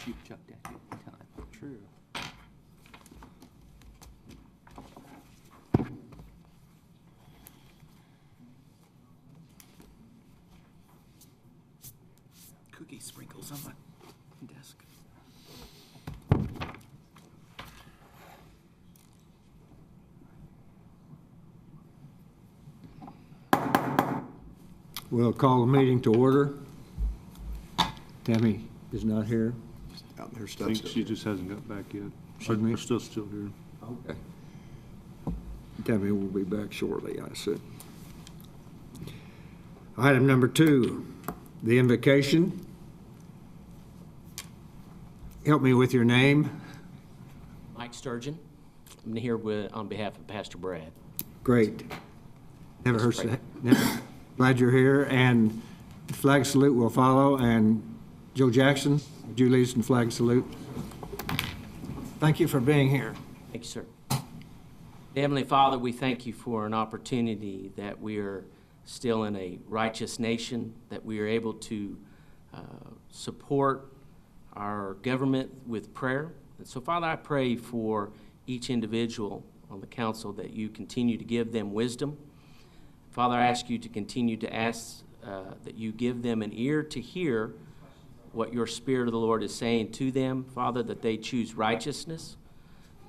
You've chucked at you every time. True. Cookie sprinkles on my desk. We'll call the meeting to order. Tammy is not here. Out there, I stuff. think she just hasn't got back yet. Pardon me? We're still here. Okay. Tammy will be back shortly, I assume. Item number 2, the invocation. Help me with your name. Mike Sturgeon. I'm here on behalf of Pastor Brad. Great. Never heard that. Glad you're here. And flag salute will follow. And Joe Jackson, would you lead us in flag salute? Thank you for being here. Thank you, sir. Heavenly Father, we thank you for an opportunity that we are still in a righteous nation, that we are able to support our government with prayer. And so, Father, I pray for each individual on the council that you continue to give them wisdom. Father, I ask you to continue to ask that you give them an ear to hear what your Spirit of the Lord is saying to them. Father, that they choose righteousness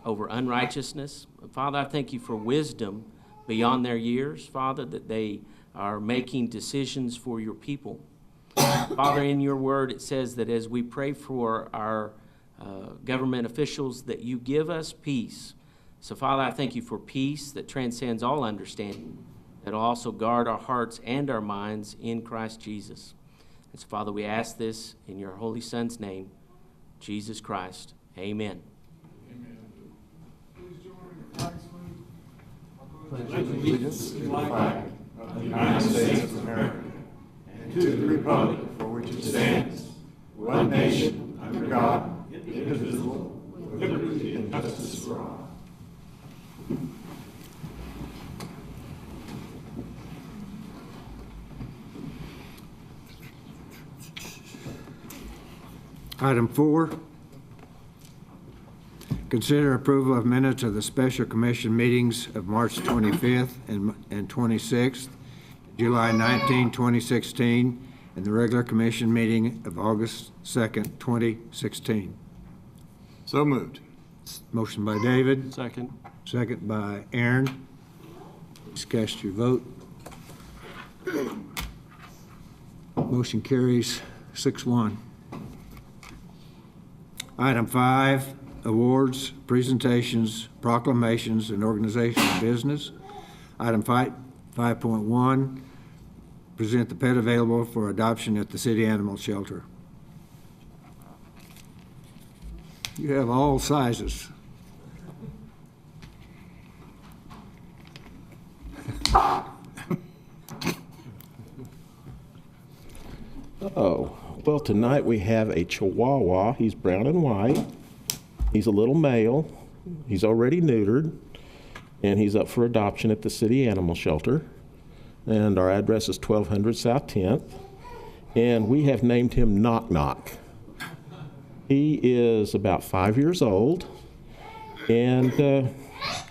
over unrighteousness. Father, I thank you for wisdom beyond their years, Father, that they are making decisions for your people. Father, in your word, it says that as we pray for our government officials, that you give us peace. So, Father, I thank you for peace that transcends all understanding, that will also guard our hearts and our minds in Christ Jesus. And so, Father, we ask this in your Holy Son's name, Jesus Christ. Amen. Allegiance to the flag of the United States of America and to the republic for which it stands, one nation, under God, indivisible, with liberty and justice for all. Item 4, consider approval of minutes of the special commission meetings of March 25th and 26th, July 19, 2016, and the regular commission meeting of August 2nd, 2016. So moved. Motion by David, Second. second by Aaron. Please cast your vote. Motion carries 6-1. Item 5, awards, presentations, proclamations, and organizational business. Item 5.1, present the pet available for adoption at the city animal shelter. You have all sizes. Oh, well, tonight we have a Chihuahua. He's brown and white. He's a little male. He's already neutered, and he's up for adoption at the city animal shelter. And our address is 1200 South 10th, and we have named him Knock Knock. He is about 5 years old, and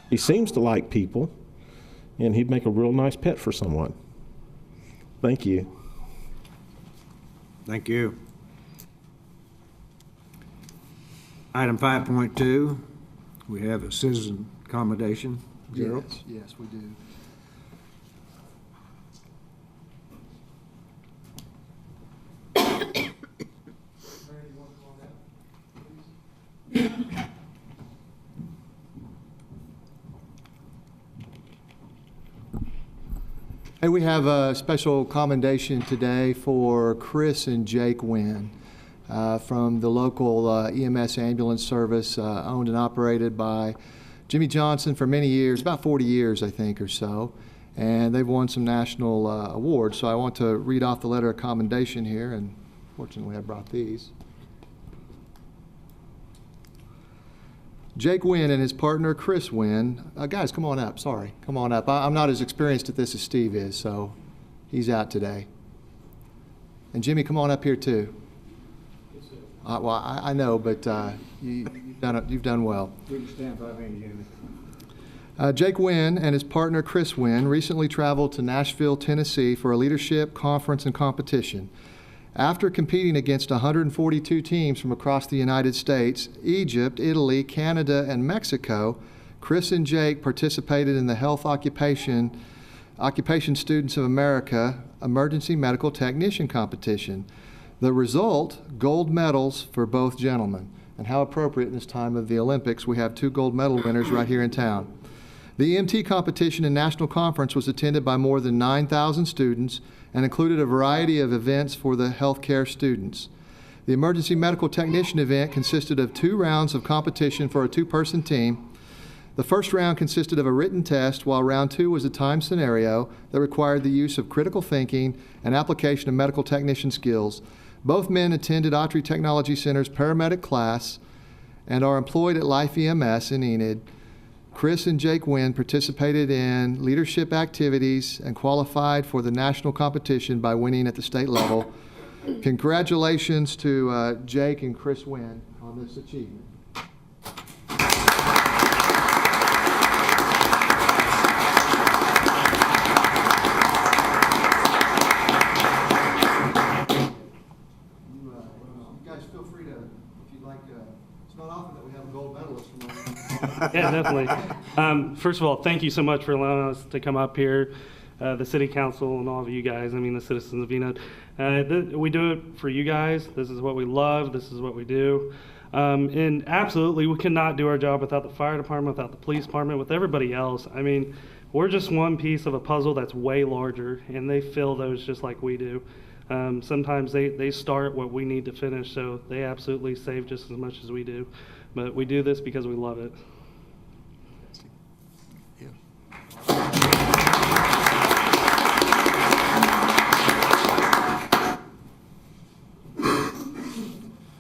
he seems to like people, and he'd make a real nice pet for someone. Thank you. Thank you. Item 5.2, we have a citizen accommodation. Gerald? Yes, we do. Hey, we have a special commendation today for Chris and Jake Wynn from the local EMS ambulance service owned and operated by Jimmy Johnson for many years, about 40 years, I think, or so. And they've won some national awards. So I want to read off the letter of commendation here, and fortunately I brought these. Jake Wynn and his partner, Chris Wynn. Guys, come on up. Sorry. Come on up. I'm not as experienced at this as Steve is, so he's out today. And Jimmy, come on up here too. Well, I know, but you've done well. We can stand by me, Jimmy. Jake Wynn and his partner Chris Wynn recently traveled to Nashville, Tennessee for a leadership conference and competition. After competing against 142 teams from across the United States, Egypt, Italy, Canada, and Mexico, Chris and Jake participated in the Health Occupation Students of America Emergency Medical Technician Competition. The result, gold medals for both gentlemen. And how appropriate in this time of the Olympics, we have 2 gold medal winners right here in town. The EMT competition and national conference was attended by more than 9,000 students and included a variety of events for the healthcare students. The emergency medical technician event consisted of 2 rounds of competition for a 2-person team. The first round consisted of a written test, while round 2 was a time scenario that required the use of critical thinking and application of medical technician skills. Both men attended Autry Technology Center's paramedic class and are employed at Life EMS in Enid. Chris and Jake Wynn participated in leadership activities and qualified for the national competition by winning at the state level. Congratulations to Jake and Chris Wynn on this achievement. You guys feel free to, if you'd like, it's not often that we have a gold medalist from our Yeah, definitely. First of all, thank you so much for allowing us to come up here, the city council and all of you guys, I mean the citizens of Enid. We do it for you guys. This is what we love. This is what we do. And absolutely, we cannot do our job without the fire department, without the police department, with everybody else. I mean, we're just one piece of a puzzle that's way larger, and they fill those just like we do. Sometimes they start what we need to finish, so they absolutely save just as much as we do. But we do this because we love it.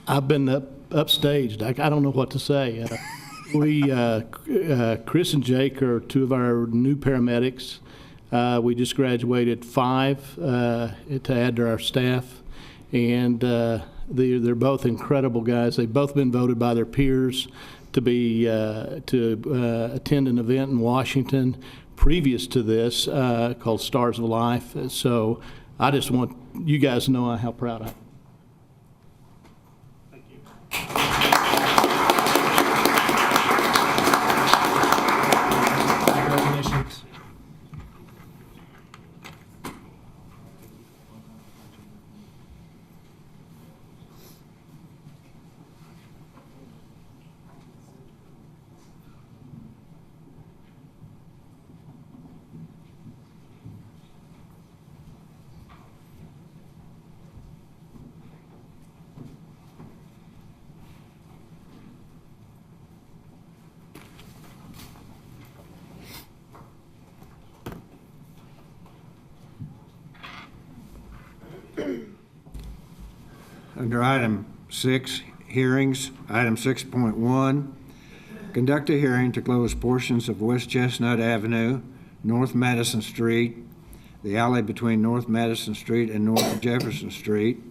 I've been upstaged. I don't know what to say. Chris and Jake are 2 of our new paramedics. We just graduated 5 to add to our staff, and they're both incredible guys. They've both been voted by their peers to attend an event in Washington previous to this called Stars of Life. So I just want you guys to know how proud I am. Congratulations. Under item 6, hearings, item 6.1, conduct a hearing to close portions of West Chestnut Avenue, North Madison Street, the alley between North Madison Street and North Jefferson Street,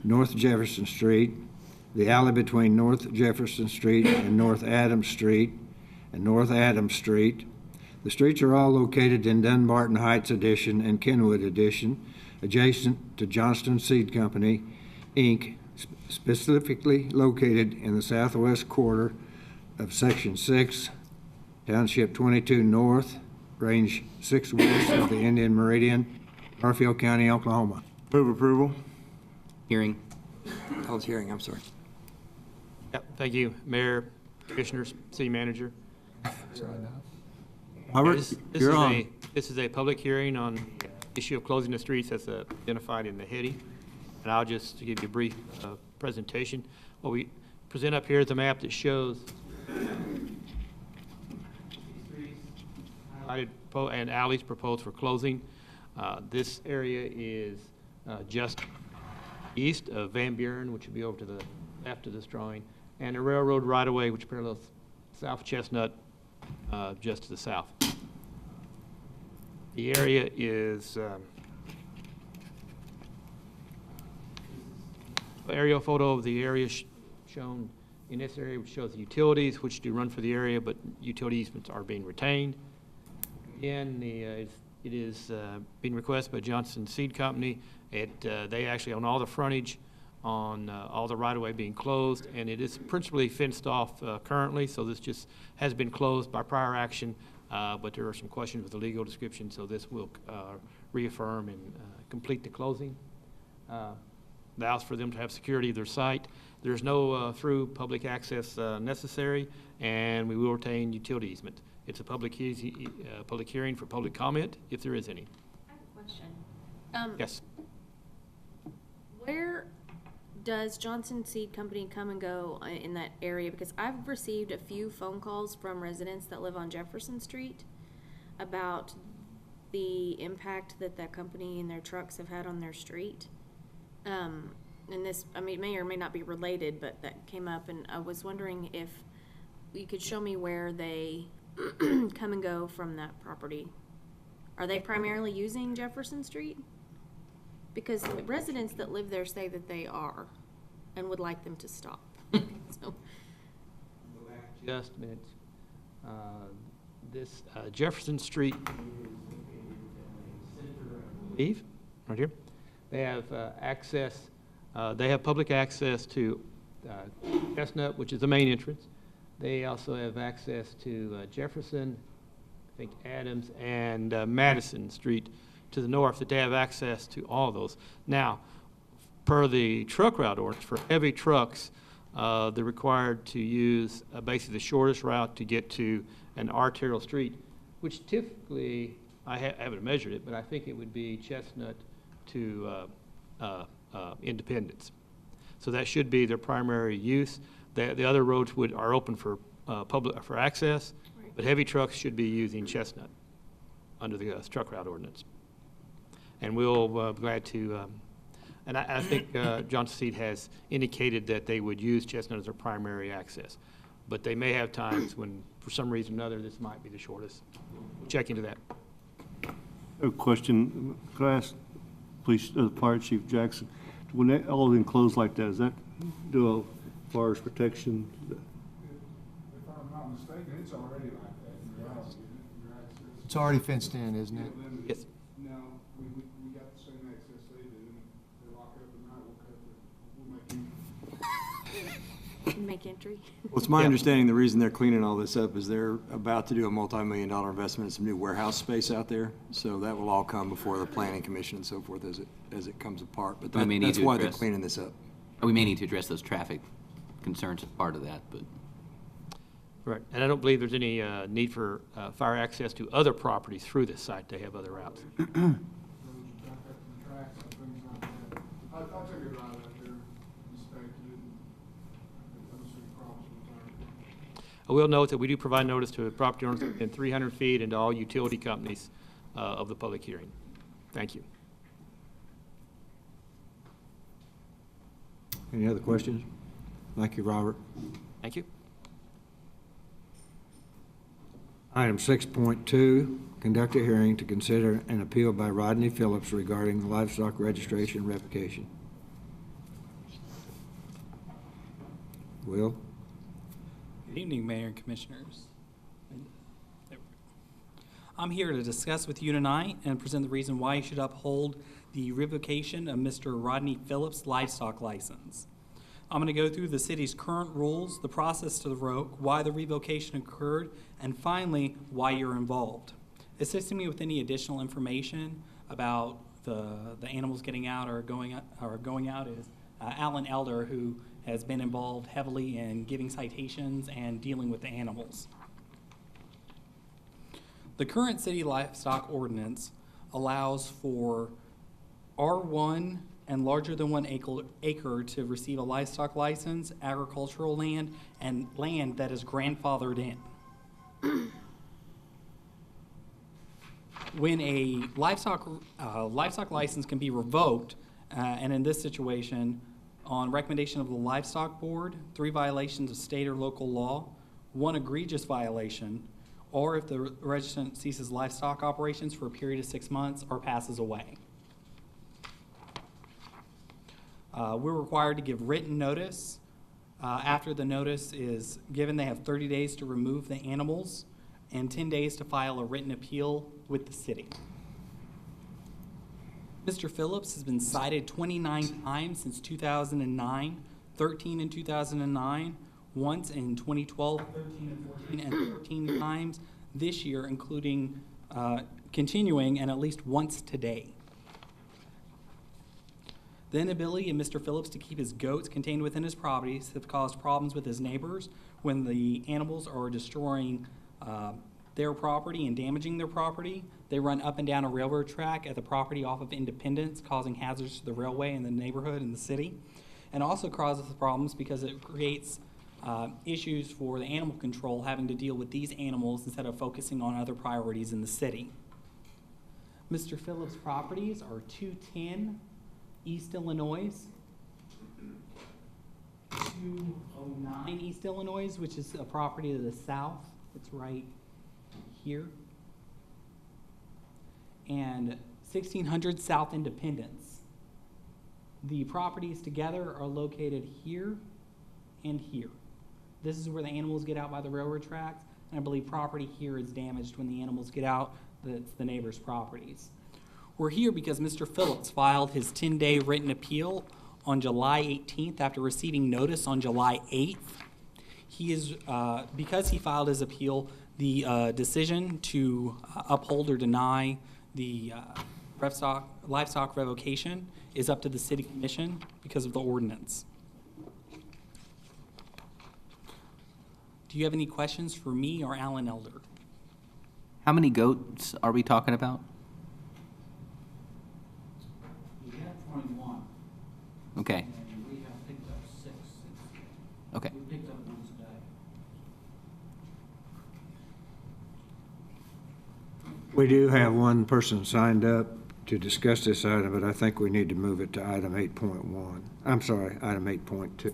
North Jefferson Street, the alley between North Jefferson Street and North Adams Street, and North Adams Street. The streets are all located in Dunbarton Heights Addition and Kenwood Addition, adjacent to Johnston Seed Company, Inc., specifically located in the southwest quarter of Section 6, Township 22 North, Range 6 West of the Indian Meridian, Garfield County, Oklahoma. Move approval. Hearing. Hearing, I'm sorry. Yep, thank you, Mayor, Commissioners, City Manager. Robert, This you're is on. This is a public hearing on the issue of closing the streets as identified in the heading. And I'll just give you a brief presentation. What we present up here is a map that shows and alleys proposed for closing. This area is just east of Van Buren, which would be over to the left of this drawing, and a railroad right-of-way which parallels South Chestnut just to the south. The area is aerial photo of the area shown in this area, which shows the utilities, which do run for the area, but utility easements are being retained. Again, it is being requested by Johnson Seed Company. They actually own all the frontage on all the right-of-way being closed, and it is principally fenced off currently, so this just has been closed by prior action, but there are some questions with the legal description, so this will reaffirm and complete the closing. Allows for them to have security of their site. There's no through public access necessary, and we will retain utility easement. It's a public hearing for public comment, if there is any. I have a question. Yes. Where does Johnson Seed Company come and go in that area? Because I've received a few phone calls from residents that live on Jefferson Street about the impact that that company and their trucks have had on their street. And this, I mean, may or may not be related, but that came up, and I was wondering if you could show me where they come and go from that property. Are they primarily using Jefferson Street? Because the residents that live there say that they are and would like them to stop. So. Just a minute. This Jefferson Street, Eve, right here. They have access, they have public access to Chestnut, which is the main entrance. They also have access to Jefferson, I think Adams, and Madison Street to the north, that they have access to all of those. Now, per the truck route ordinance, for heavy trucks, they're required to use basically the shortest route to get to an arterial street, which typically, I haven't measured it, but I think it would be Chestnut to Independence. So that should be their primary use. The other roads are open for for access, Right. but heavy trucks should be using Chestnut under the truck route ordinance. And we'll be glad to, and I think Johnson Seed has indicated that they would use Chestnut as their primary access. But they may have times when, for some reason or another, this might be the shortest. We'll check into that. A question, could I ask Police, Fire Chief Jackson, when they all enclosed like that, does that do a fire protection? If I'm not mistaken, it's already like that in reality, isn't it? Your access. It's already fenced in, isn't it? Yes. No, we got the same access they do, and if they lock up at night, we'll Make entry. Well, it's my Yeah. understanding the reason they're cleaning all this up is they're about to do a multi-million-dollar investment in some new warehouse space out there. So that will all come before the planning commission and so forth as it comes apart. But We may need that's to why they're address- cleaning this up. We may need to address those traffic concerns as part of that, but Right, and I don't believe there's any need for fire access to other properties through this site. They have other routes. back up to the tracks and things like that. I took it right out there, inspected it, and I don't see problems with that. I will note that we do provide notice to property owners within 300 feet and to all utility companies of the public hearing. Thank you. Any other questions? Thank you, Robert. Thank you. Item 6.2, conduct a hearing to consider an appeal by Rodney Phillips regarding livestock registration revocation. Will? Good evening, Mayor and Commissioners. I'm here to discuss with you tonight and present the reason why you should uphold the revocation of Mr. Rodney Phillips' livestock license. I'm going to go through the city's current rules, the process to revoke, why the revocation occurred, and finally, why you're involved. Assisting me with any additional information about the animals getting out or going out is Alan Elder, who has been involved heavily in giving citations and dealing with the animals. The current city livestock ordinance allows for R1 and larger than 1 acre to receive a livestock license, agricultural land, and land that is grandfathered in. When a livestock license can be revoked, and in this situation, on recommendation of the Livestock Board, 3 violations of state or local law, 1 egregious violation, or if the resident ceases livestock operations for a period of 6 months or passes away. We're required to give written notice After the notice is given, they have 30 days to remove the animals and 10 days to file a written appeal with the city. Mr. Phillips has been cited 29 times since 2009, 13 in 2009, once in 2012, 13 and 14, and 13 times this year, including continuing and at least once today. The inability of Mr. Phillips to keep his goats contained within his properties have caused problems with his neighbors when the animals are destroying their property and damaging their property. They run up and down a railroad track at the property off of Independence, causing hazards to the railway and the neighborhood and the city. And also causes problems because it creates issues for the animal control having to deal with these animals instead of focusing on other priorities in the city. Mr. Phillips' properties are 210 East Illinois, 209 East Illinois, which is a property to the south. It's right here. And 1600 South Independence. The properties together are located here and here. This is where the animals get out by the railroad tracks, and I believe property here is damaged when the animals get out. That's the neighbors' properties. We're here because Mr. Phillips filed his 10-day written appeal on July 18th after receiving notice on July 8th. He is, because he filed his appeal, the decision to uphold or deny the livestock revocation is up to the city commission because of the ordinance. Do you have any questions for me or Alan Elder? How many goats are we talking about? We have 21. Okay. And we have picked up 6. Okay. We picked up one today. We do have one person signed up to discuss this item, but I think we need to move it to item 8.1. I'm sorry, item 8.2.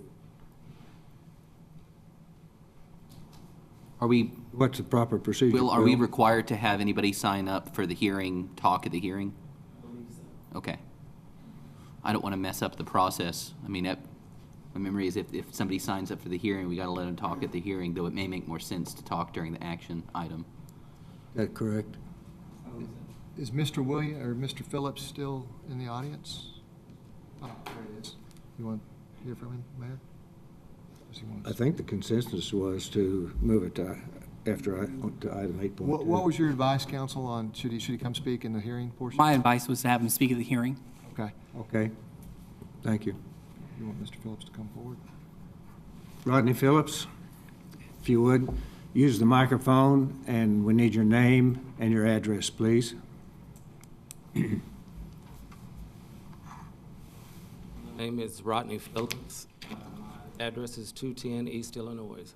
Are we, What's the proper procedure? Will, are we Bill? required to have anybody sign up for the hearing, talk at the hearing? I believe so. Okay. I don't want to mess up the process. I mean, my memory is if somebody signs up for the hearing, we got to let them talk at the hearing, though it may make more sense to talk during the action item. Is that correct? Is Mr. William, or Mr. Phillips still in the audience? Oh, there he is. You want to hear from him, Mayor? Does he want I think the consensus was to move it to, to item 8.2. What was your advice, counsel, on, should he come speak in the hearing portion? My advice was to have him speak at the hearing. Okay. Okay, thank you. You want Mr. Phillips to come forward? Rodney Phillips, if you would, use the microphone, and we need your name and your address, please. My name is Rodney Phillips. My address is 210 East Illinois.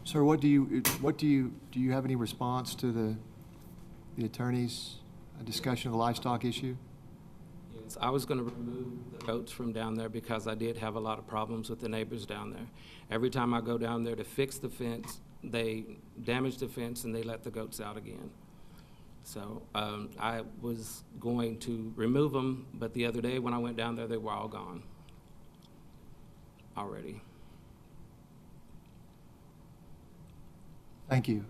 Sir, do you have any response to the attorney's discussion of the livestock issue? Yes, I was going to remove the goats from down there because I did have a lot of problems with the neighbors down there. Every time I go down there to fix the fence, they damage the fence and they let the goats out again. So I was going to remove them, but the other day when I went down there, they were all gone already. Thank you.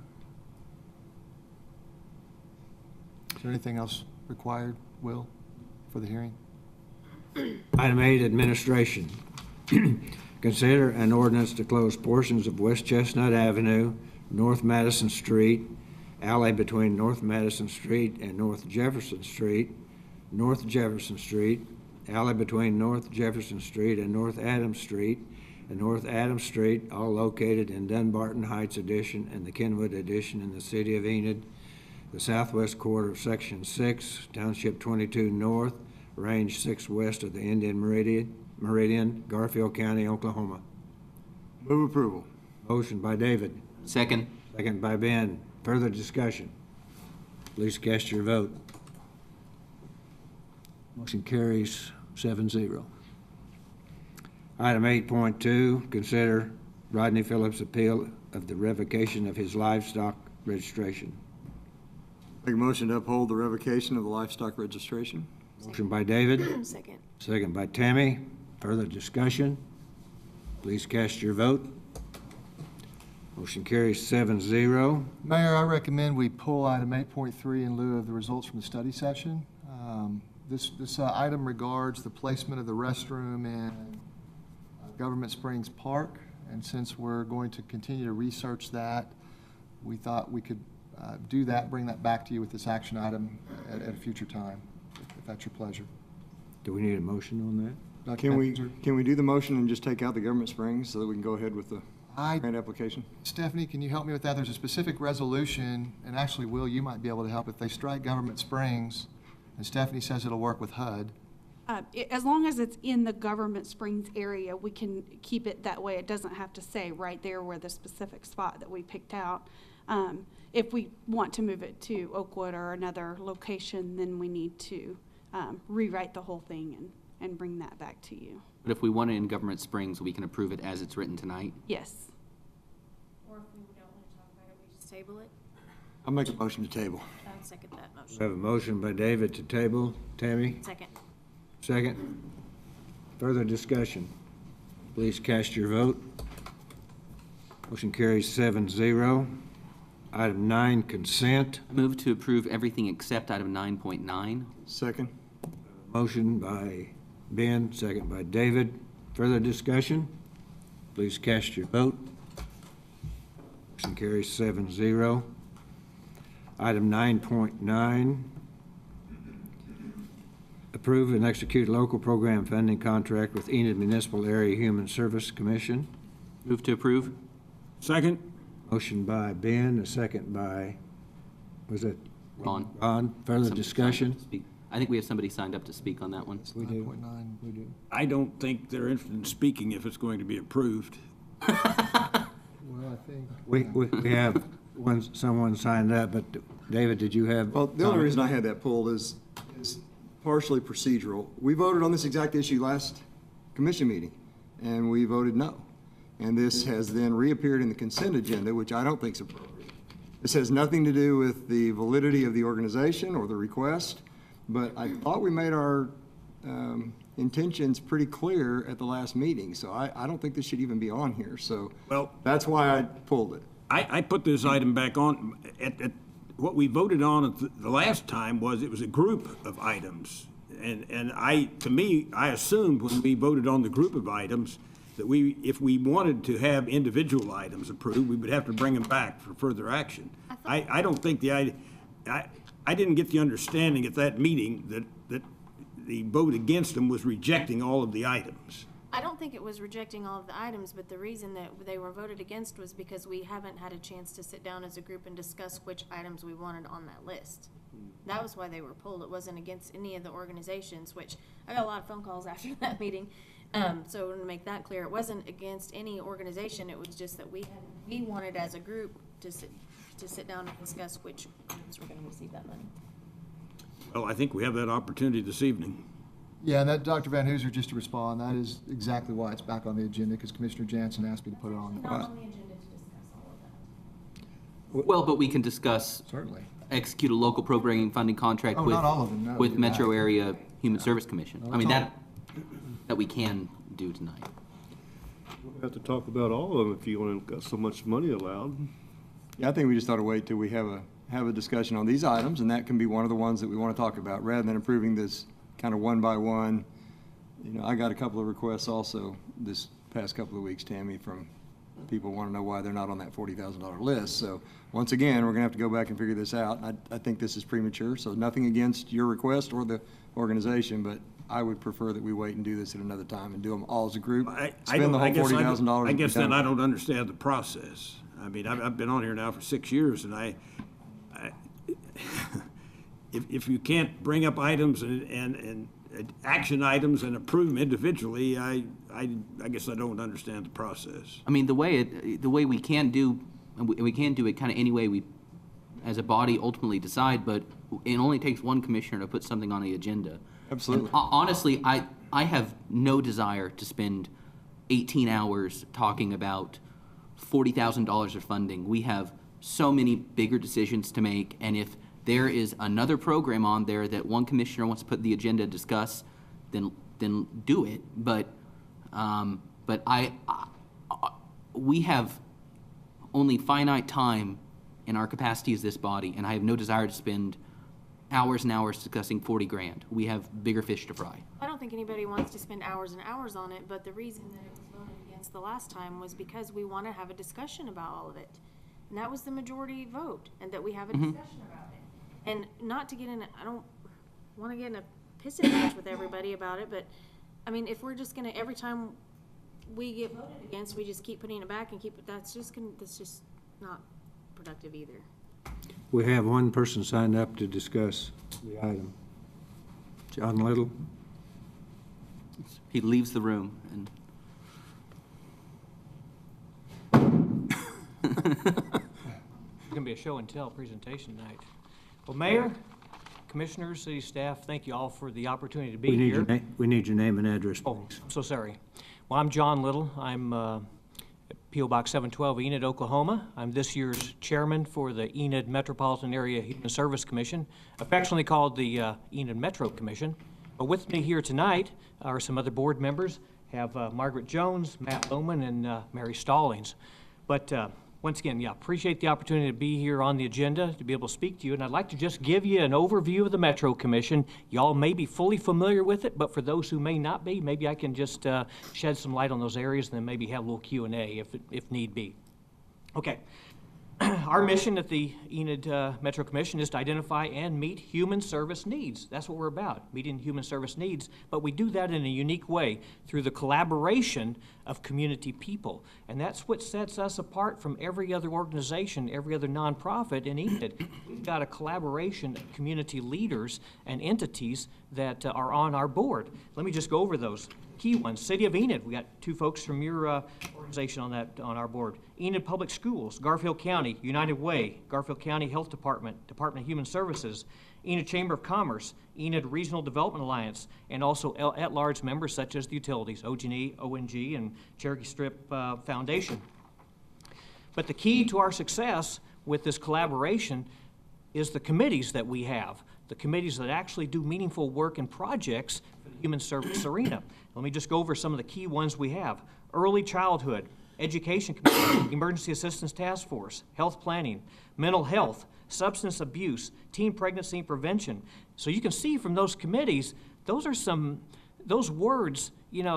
Is there anything else required, Will, for the hearing? Item 8, administration. Consider an ordinance to close portions of West Chestnut Avenue, North Madison Street, alley between North Madison Street and North Jefferson Street, North Jefferson Street, alley between North Jefferson Street and North Adams Street, and North Adams Street, all located in Dunbarton Heights Addition and the Kenwood Addition in the city of Enid, the southwest quarter of Section 6, Township 22 North, Range 6 west of the Indian Meridian, Garfield County, Oklahoma. Move approval. Motion by David. Second. Second by Ben. Further discussion? Please cast your vote. Motion carries 7-0. Item 8.2, consider Rodney Phillips' appeal of the revocation of his livestock registration. Make a motion to uphold the revocation of the livestock registration. Motion by David, Second. second by Tammy. Further discussion? Please cast your vote. Motion carries 7-0. Mayor, I recommend we pull item 8.3 in lieu of the results from the study session. This item regards the placement of the restroom in Government Springs Park, and since we're going to continue to research that, we thought we could do that, bring that back to you with this action item at a future time, if that's your pleasure. Do we need a motion on that? Dr. Can we, Benninger? can we do the motion and just take out the Government Springs so that we can go ahead with the I- grant application? Stephanie, can you help me with that? There's a specific resolution, and actually, Will, you might be able to help if they strike Government Springs, and Stephanie says it'll work with HUD. As long as it's in the Government Springs area, we can keep it that way. It doesn't have to say right there where the specific spot that we picked out. If we want to move it to Oakwood or another location, then we need to rewrite the whole thing and bring that back to you. But if we want it in Government Springs, we can approve it as it's written tonight. Yes. Or if we don't want to talk about it, we just table it. I'll make a motion to table. I'll second that We motion. have a motion by David to table. Tammy, Second. second. Further discussion? Please cast your vote. Motion carries 7-0. Item 9, consent. I move to approve everything except item 9.9. Second. Motion by Ben, second by David. Further discussion? Please cast your vote. Motion carries 7-0. Item 9.9, approve and execute local program funding contract with Enid Municipal Area Human Service Commission. Move to approve. Second. Motion by Ben, a second by, was it? Ron. Ron. Further Somebody discussion? signed up to speak. I think we have somebody signed up to speak on that one. We do. 9.9, we do. I don't think they're interested in speaking if it's going to be approved. Well, I think. We have someone signed up, but David, did you have? Well, the only reason I had that pulled is partially procedural. We voted on this exact issue last commission meeting, and we voted no. And this has then reappeared in the consent agenda, which I don't think is appropriate. This has nothing to do with the validity of the organization or the request, but I thought we made our intentions pretty clear at the last meeting, so I don't think this should even be on here. So Well, that's why I pulled it. I put this item back on. What we voted on at the last time was it was a group of items. And to me, I assumed when we voted on the group of items that if we wanted to have individual items approved, we would have to bring them back for further action. I don't think I didn't get the understanding at that meeting that the vote against them was rejecting all of the items. I don't think it was rejecting all of the items, but the reason that they were voted against was because we haven't had a chance to sit down as a group and discuss which items we wanted on that list. That was why they were pulled. It wasn't against any of the organizations, which I got a lot of phone calls after that meeting. So to make that clear, it wasn't against any organization. It was just that we wanted as a group to sit down and discuss which items were going to receive that money. Well, I think we have that opportunity this evening. Yeah, and that, Dr. Van Hooser, just to respond, that is exactly why it's back on the agenda, because Commissioner Jansen asked me to put it on. Not on the agenda to discuss all of that. Well, but we can discuss, Certainly. execute a local programming funding contract Oh, with, not all of them, no, with you're Metro right. Area Human Service Commission. No, I mean, that's that we can do tonight. We'll have to talk about all of them if you want to got so much money allowed. Yeah, I think we just ought to wait till we have a discussion on these items, and that can be one of the ones that we want to talk about, rather than approving this kind of one by one. You know, I got a couple of requests also this past couple of weeks, Tammy, from people want to know why they're not on that $40,000 list. So once again, we're going to have to go back and figure this out. I think this is premature, so nothing against your request or the organization, but I would prefer that we wait and do this at another time and do them all as a group. Spend the whole $40,000. I guess and be then done. I don't understand the process. I mean, I've been on here now for 6 years, and if you can't bring up items and action items and approve them individually, I guess I don't understand the process. I mean, the way we can do, and we can do it kind of any way we, as a body, ultimately decide, but it only takes one commissioner to put something on the agenda. Absolutely. And honestly, I have no desire to spend 18 hours talking about $40,000 of funding. We have so many bigger decisions to make, and if there is another program on there that one commissioner wants to put the agenda to discuss, then do it. But we have only finite time in our capacity as this body, and I have no desire to spend hours and hours discussing 40 grand. We have bigger fish to fry. I don't think anybody wants to spend hours and hours on it, but the reason that it was voted against the last time was because we want to have a discussion about all of it. And that was the majority vote, and that we have a discussion about it. And not to get in, I don't want to get in a pissing match with everybody about it, but, I mean, if we're just gonna, every time we get voted against, we just keep putting it back and keep it, that's just not productive either. We have one person signed up to discuss the item. John Little. He leaves the room and. It's going to be a show and tell presentation tonight. Well, Mayor, Commissioners, City staff, thank you all for the opportunity to be here. We need your name and address, Oh, please. I'm so sorry. Well, I'm John Little. I'm at P.O. Box 712, Enid, Oklahoma. I'm this year's chairman for the Enid Metropolitan Area Human Service Commission, affectionately called the Enid Metro Commission. But with me here tonight are some other board members. Have Margaret Jones, Matt Lohman, and Mary Stallings. But once again, appreciate the opportunity to be here on the agenda, to be able to speak to you. And I'd like to just give you an overview of the Metro Commission. Y'all may be fully familiar with it, but for those who may not be, maybe I can just shed some light on those areas and then maybe have a little Q&A if need be. Okay. Our mission at the Enid Metro Commission is to identify and meet human service needs. That's what we're about, meeting human service needs. But we do that in a unique way through the collaboration of community people. And that's what sets us apart from every other organization, every other nonprofit in Enid. We've got a collaboration of community leaders and entities that are on our board. Let me just go over those key ones. City of Enid, we got two folks from your organization on our board. Enid Public Schools, Garfield County, United Way, Garfield County Health Department, Department of Human Services, Enid Chamber of Commerce, Enid Regional Development Alliance, and also at-large members such as the utilities, OG&E, ONG, and Cherokee Strip Foundation. But the key to our success with this collaboration is the committees that we have, the committees that actually do meaningful work and projects for the human service arena. Let me just go over some of the key ones we have. Early childhood, education committee, emergency assistance task force, health planning, mental health, substance abuse, teen pregnancy and prevention. So you can see from those committees, those words,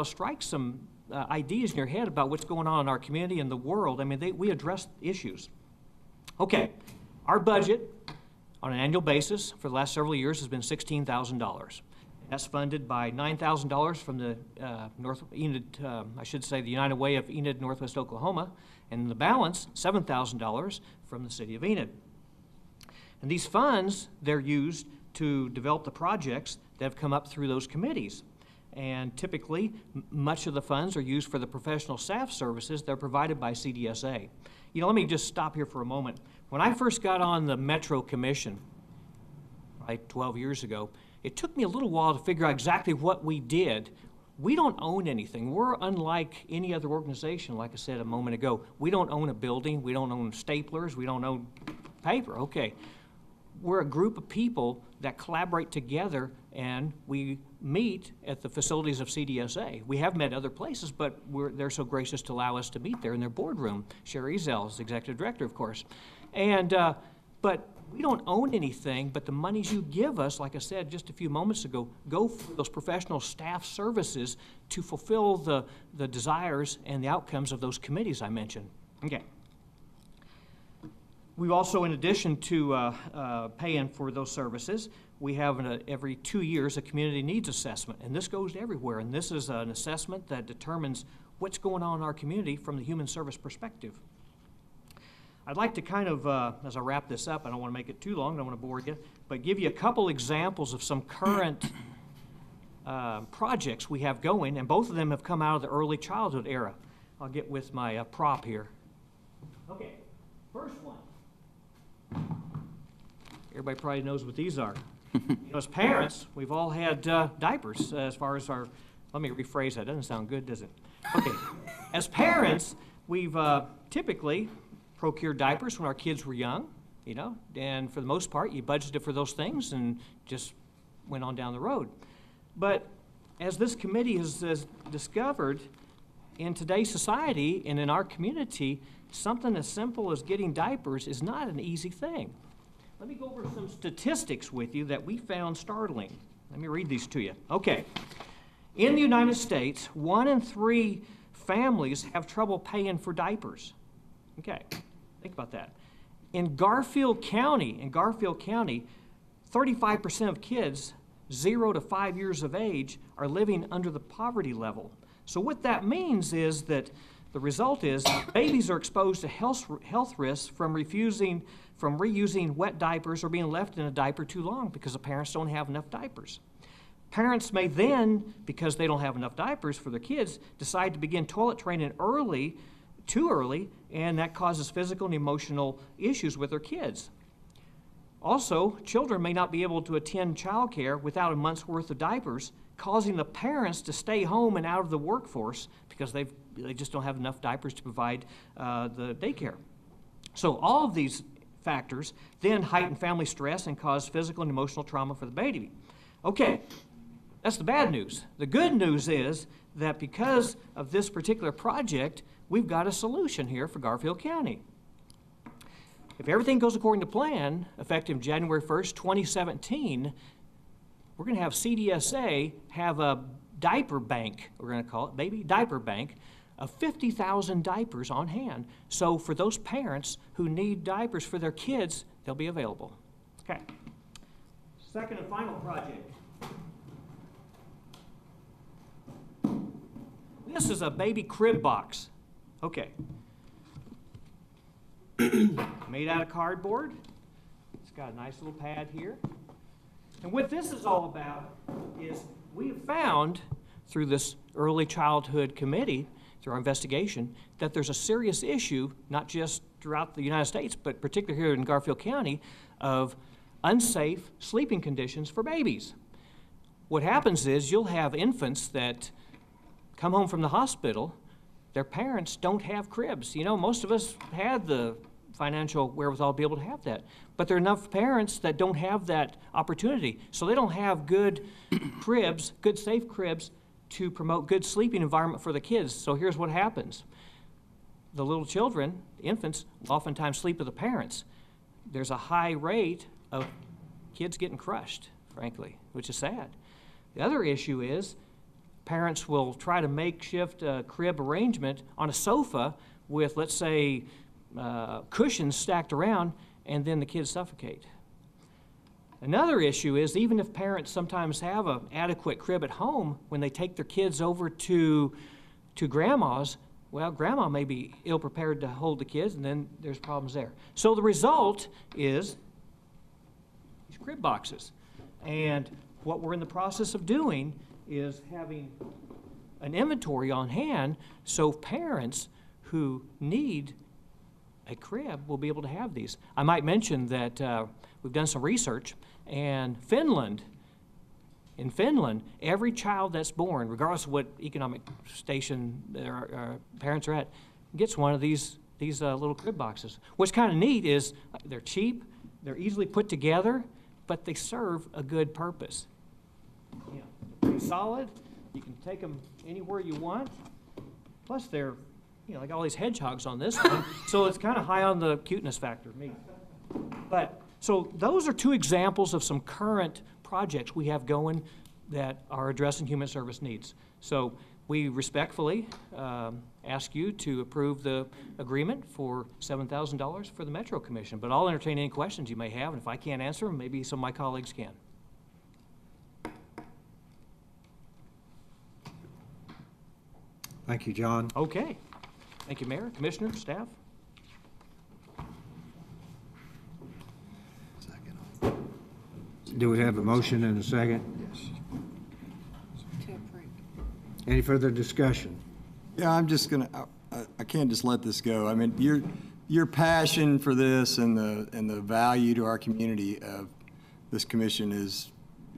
strike some ideas in your head about what's going on in our community and the world. I mean, we address issues. Okay, our budget on an annual basis for the last several years has been $16,000. That's funded by $9,000 from the the United Way of Enid, Northwest Oklahoma, and the balance, $7,000 from the City of Enid. And these funds, they're used to develop the projects that have come up through those committees. And typically, much of the funds are used for the professional staff services that are provided by CDSA. Let me just stop here for a moment. When I first got on the Metro Commission, 12 years ago, it took me a little while to figure out exactly what we did. We don't own anything. We're unlike any other organization, like I said a moment ago. We don't own a building. We don't own staplers. We don't own paper. Okay. We're a group of people that collaborate together, and we meet at the facilities of CDSA. We have met other places, but they're so gracious to allow us to meet there in their boardroom. Sherry Ezell is the executive director, of course. And, but we don't own anything, but the monies you give us, like I said just a few moments ago, go for those professional staff services to fulfill the desires and the outcomes of those committees I mentioned. Okay. We also, in addition to paying for those services, we have every 2 years a community needs assessment, and this goes everywhere. And this is an assessment that determines what's going on in our community from the human service perspective. I'd like to kind of, as I wrap this up, I don't want to make it too long, I don't want to bore you, but give you a couple examples of some current projects we have going, and both of them have come out of the early childhood era. I'll get with my prop here. Okay, first one. Everybody probably knows what these are. As parents, we've all had diapers as far as our, let me rephrase that, doesn't sound good, does it? Okay, as parents, we've typically procured diapers when our kids were young. you know, and for the most part, you budgeted for those things and just went on down the road. But as this committee has discovered, in today's society and in our community, something as simple as getting diapers is not an easy thing. Let me go over some statistics with you that we found startling. Let me read these to you. Okay. In the United States, 1 in 3 families have trouble paying for diapers. Okay, think about that. In Garfield County, 35% of kids 0 to 5 years of age are living under the poverty level. So what that means is that the result is babies are exposed to health risks from reusing wet diapers or being left in a diaper too long because the parents don't have enough diapers. Parents may then, because they don't have enough diapers for their kids, decide to begin toilet training too early, and that causes physical and emotional issues with their kids. Also, children may not be able to attend childcare without a month's worth of diapers, causing the parents to stay home and out of the workforce because they just don't have enough diapers to provide the daycare. So all of these factors then heighten family stress and cause physical and emotional trauma for the baby. Okay, that's the bad news. The good news is that because of this particular project, we've got a solution here for Garfield County. If everything goes according to plan, effective January 1st, 2017, we're going to have CDSA have a diaper bank, we're going to call it, baby diaper bank, of 50,000 diapers on hand. So for those parents who need diapers for their kids, they'll be available. Okay. Second and final project. This is a baby crib box. Okay. Made out of cardboard. It's got a nice little pad here. And what this is all about is we have found through this early childhood committee, through our investigation, that there's a serious issue, not just throughout the United States, but particularly here in Garfield County, of unsafe sleeping conditions for babies. What happens is you'll have infants that come home from the hospital, their parents don't have cribs. You know, most of us had the financial wherewithal to be able to have that. But there are enough parents that don't have that opportunity. So they don't have good cribs, good safe cribs to promote good sleeping environment for the kids. So here's what happens. The little children, infants, oftentimes sleep with the parents. There's a high rate of kids getting crushed, frankly, which is sad. The other issue is parents will try to makeshift a crib arrangement on a sofa with, let's say, cushions stacked around, and then the kids suffocate. Another issue is even if parents sometimes have an adequate crib at home, when they take their kids over to grandma's, well, grandma may be ill-prepared to hold the kids, and then there's problems there. So the result is these crib boxes. And what we're in the process of doing is having an inventory on hand so parents who need a crib will be able to have these. I might mention that we've done some research, and in Finland, every child that's born, regardless of what economic station their parents are at, gets one of these little crib boxes. What's kind of neat is they're cheap, they're easily put together, but they serve a good purpose. You know, pretty solid. You can take them anywhere you want. Plus, they're, you know, like all these hedgehogs on this one, so it's kind of high on the cuteness factor, me. But so those are two examples of some current projects we have going that are addressing human service needs. So we respectfully ask you to approve the agreement for $7,000 for the Metro Commission. But I'll entertain any questions you may have, and if I can't answer them, maybe some of my colleagues can. Thank you, John. Okay. Thank you, Mayor, Commissioner, staff. Do we have a motion and a second? To approve. Any further discussion? Yeah, I'm just gonna, I can't just let this go. I mean, your passion for this and the value to our community of this commission is,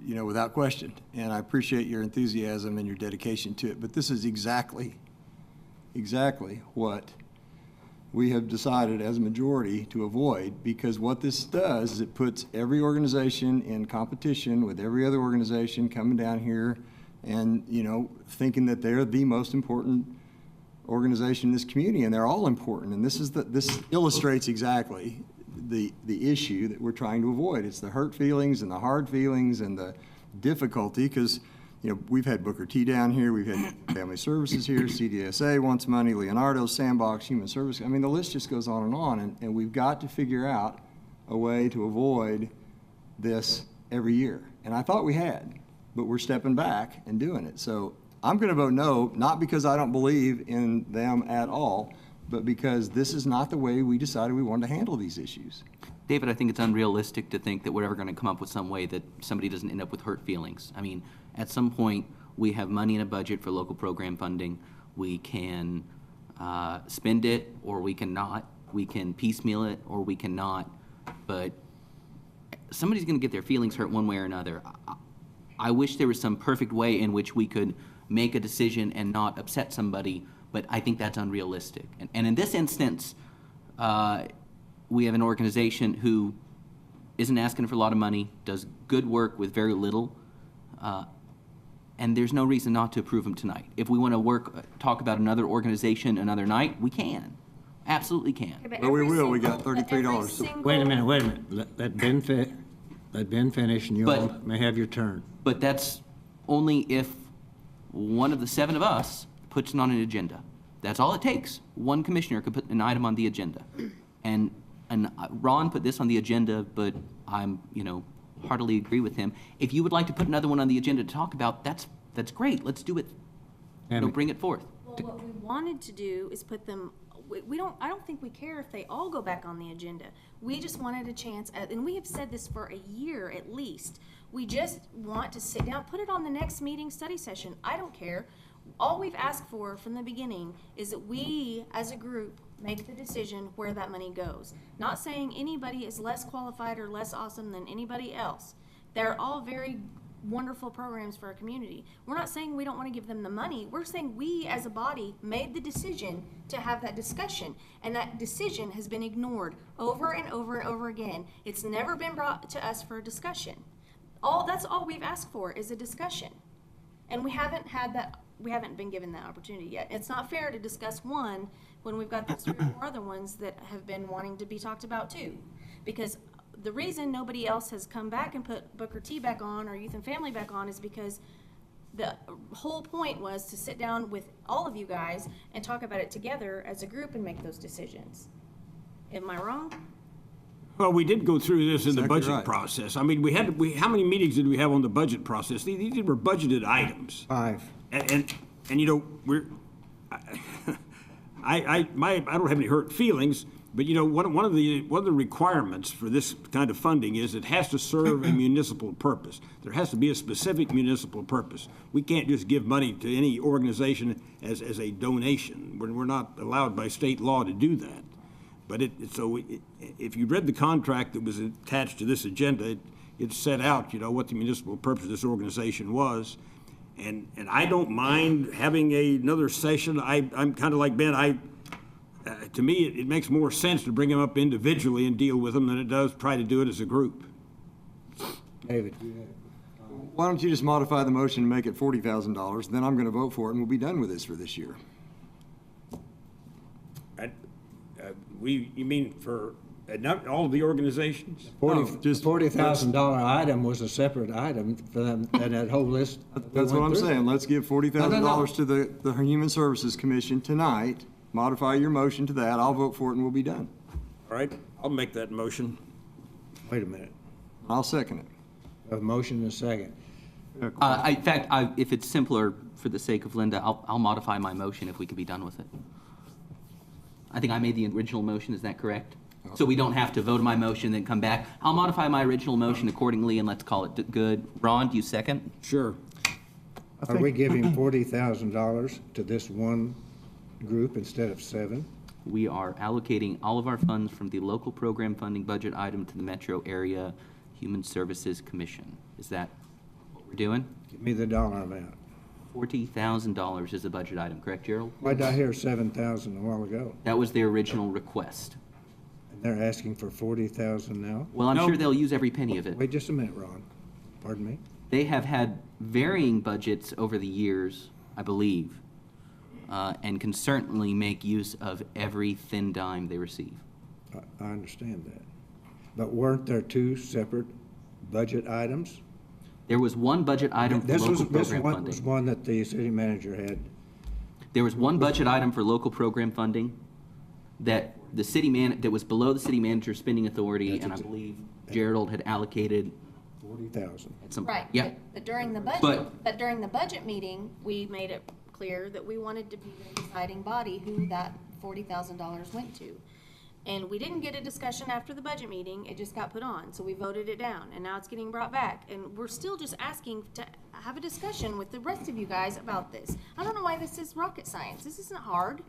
you know, without question. And I appreciate your enthusiasm and your dedication to it. But this is exactly what we have decided as a majority to avoid, because what this does is it puts every organization in competition with every other organization coming down here and, you know, thinking that they're the most important organization in this community, and they're all important. And this illustrates exactly the issue that we're trying to avoid. It's the hurt feelings and the hard feelings and the difficulty, because, you know, we've had Booker T down here, we've had Family Services here, CDSA wants money, Leonardo, Sandbox, Human Service. I mean, the list just goes on, and we've got to figure out a way to avoid this every year. And I thought we had, but we're stepping back and doing it. So I'm going to vote no, not because I don't believe in them at all, but because this is not the way we decided we wanted to handle these issues. David, I think it's unrealistic to think that we're ever going to come up with some way that somebody doesn't end up with hurt feelings. I mean, at some point, we have money in a budget for local program funding. We can spend it, or we can not. We can piecemeal it, or we cannot. But somebody's going to get their feelings hurt one way or another. I wish there was some perfect way in which we could make a decision and not upset somebody, but I think that's unrealistic. And in this instance, we have an organization who isn't asking for a lot of money, does good work with very little, and there's no reason not to approve them tonight. If we want to talk about another organization another night, we can. Absolutely can. But we will. We got $33. Wait a minute. Let Ben finish, and you all may have your turn. But that's only if one of the 7 of us puts it on an agenda. That's all it takes. One commissioner could put an item on the agenda. And Ron put this on the agenda, but I'm, heartily agree with him. If you would like to put another one on the agenda to talk about, that's great. Let's do it. Bring it forth. Well, what we wanted to do is put them, I don't think we care if they all go back on the agenda. We just wanted a chance and we have said this for a year at least. We just want to sit down, put it on the next meeting study session. I don't care. All we've asked for from the beginning is that we, as a group, make the decision where that money goes. Not saying anybody is less qualified or less awesome than anybody else. They're all very wonderful programs for our community. We're not saying we don't want to give them the money. We're saying we, as a body, made the decision to have that discussion, and that decision has been ignored over and over and over again. It's never been brought to us for a discussion. That's all we've asked for is a discussion, and we haven't had that. We haven't been given that opportunity yet. It's not fair to discuss one when we've got those 3 or 4 other ones that have been wanting to be talked about too. Because the reason nobody else has come back and put Booker T back on or Youth and Family back on is because the whole point was to sit down with all of you guys and talk about it together as a group and make those decisions. Am I wrong? Well, we did go through this in the Exactly budget right. process. I mean, how many meetings did we have on the budget process? These were budgeted items. 5. And I don't have any hurt feelings, but one of the requirements for this kind of funding is it has to serve a municipal purpose. There has to be a specific municipal purpose. We can't just give money to any organization as a donation. We're not allowed by state law to do that. But if you read the contract that was attached to this agenda, it set out, what the municipal purpose of this organization was. And I don't mind having another session. I'm kind of like Ben. To me, it makes more sense to bring them up individually and deal with them than it does try to do it as a group. David. Why don't you just modify the motion and make it $40,000? Then I'm going to vote for it, and we'll be done with this for this year. You mean for not all of the organizations? $40,000 item was a separate item for them, and that whole list. That's what I'm saying. Let's give $40,000 to the Human Services Commission tonight. Modify your motion to that. I'll vote for it, and we'll be done. All right, I'll make that motion. Wait a minute. I'll second it. A motion and a second. In fact, if it's simpler for the sake of Linda, I'll modify my motion if we can be done with it. I think I made the original motion, is that correct? So we don't have to vote on my motion, then come back. I'll modify my original motion accordingly, and let's call it good. Ron, do you second? Sure. Are we giving $40,000 to this one group instead of 7? We are allocating all of our funds from the local program funding budget item to the Metro Area Human Services Commission. Is that what we're doing? Give me the dollar amount. $40,000 is the budget item, correct, Gerald? Why did I hear 7,000 a while ago? That was their original request. And they're asking for 40,000 now? Well, I'm sure they'll use every penny of it. Wait just a minute, Ron. Pardon me? They have had varying budgets over the years, I believe, and can certainly make use of every thin dime they receive. I understand that. But weren't there two separate budget items? There was one budget item for local program This was funding. one that the city manager had. There was one budget item for local program funding that that was below the city manager's spending authority, and I believe Gerald had allocated 40,000. at some. Right. Yeah. But during the budget, But- during the budget meeting, we made it clear that we wanted to be the deciding body who that $40,000 went to. And we didn't get a discussion after the budget meeting, it just got put on, so we voted it down, and now it's getting brought back. And we're still just asking to have a discussion with the rest of you guys about this. I don't know why this is rocket science, this isn't hard.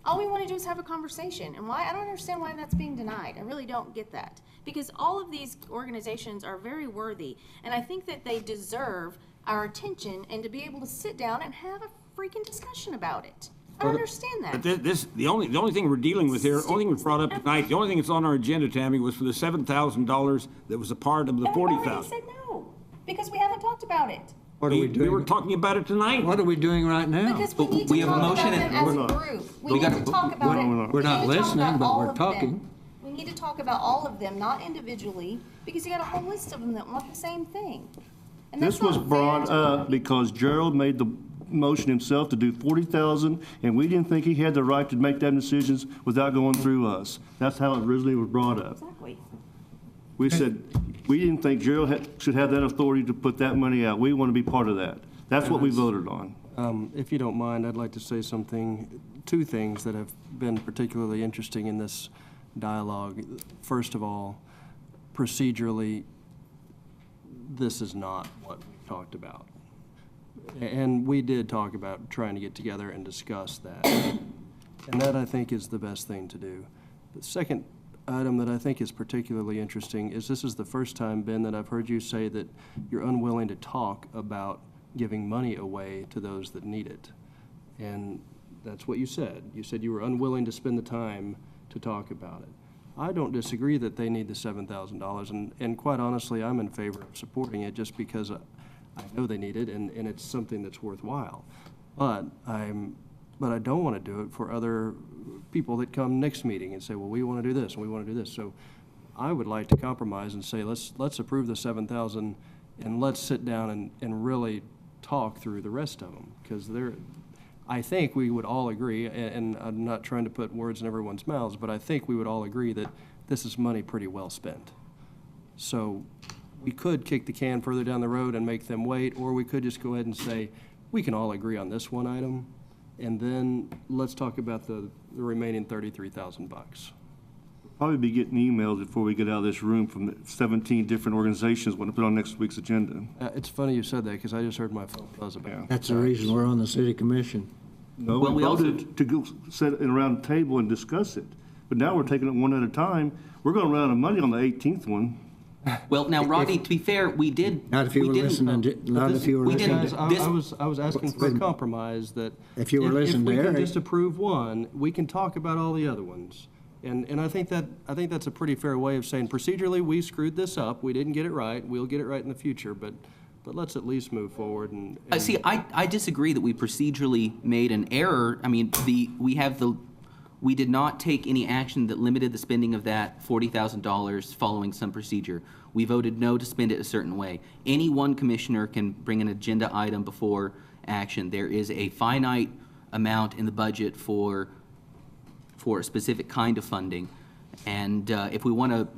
All we wanna do is have a conversation, and I don't understand why that's being denied, I really don't get that. Because all of these organizations are very worthy, and I think that they deserve our attention and to be able to sit down and have a freaking discussion about it. I don't understand that. But the only thing we're dealing with here, only thing was brought up tonight, the only thing that's on our agenda, Tammy, was for the $7,000 that was a part of the And we already 40,000. said no, because we haven't talked about it. What are we We doing? were talking about it tonight. What are we doing right now? Because we need we to have a talk about motion them and- as We're a not. group. We need to talk about it. We're We not need to talk listening, about but all we're of them. talking. We need to talk about all of them, not individually, because you got a whole list of them that want the same thing. And that's This was not brought fair. up because Gerald made the motion himself to do 40,000, and we didn't think he had the right to make them decisions without going through us. That's how it originally was brought up. Exactly. We said, we didn't think Gerald should have that authority to put that money out. We want to be part of that. That's what we voted on. If you don't mind, I'd like to say two things that have been particularly interesting in this dialogue. First of all, procedurally, this is not what we talked about. And we did talk about trying to get together and discuss that. And that, I think, is the best thing to do. The second item that I think is particularly interesting is this is the first time, Ben, that I've heard you say that you're unwilling to talk about giving money away to those that need it. And that's what you said. You said you were unwilling to spend the time to talk about it. I don't disagree that they need the $7,000, and quite honestly, I'm in favor of supporting it just because I know they need it, and it's something that's worthwhile. But I don't want to do it for other people that come next meeting and say, well, we want to do this, and we want to do this. So I would like to compromise and say, let's approve the 7,000, and let's sit down and really talk through the rest of them, because I think we would all agree, and I'm not trying to put words in everyone's mouths, but I think we would all agree that this is money pretty well spent. So we could kick the can further down the road and make them wait, or we could just go ahead and say, we can all agree on this one item, and then let's talk about the remaining $33,000. Probably be getting emails before we get out of this room from the 17 different organizations want to put on next week's agenda. It's funny you said that, because I just heard my phone buzz about it. That's the reason we're on the city commission. No, Well, we we also- voted to go sit around the table and discuss it. But now we're taking it one at a time. We're going to run out of money on the 18th one. Well, now, Rodney, to be fair, we did. Not if you we were didn't- listening, not if you were we didn't- listening. Guys, this- I was asking for a compromise that. If you were listening to If we Eric. can just approve one, we can talk about all the other ones. And I think that's a pretty fair way of saying procedurally, we screwed this up, we didn't get it right, we'll get it right in the future, but let's at least move forward and. See, I disagree that we procedurally made an error. I mean, we did not take any action that limited the spending of that $40,000 following some procedure. We voted no to spend it a certain way. Any one commissioner can bring an agenda item before action. There is a finite amount in the budget for a specific kind of funding. And if we want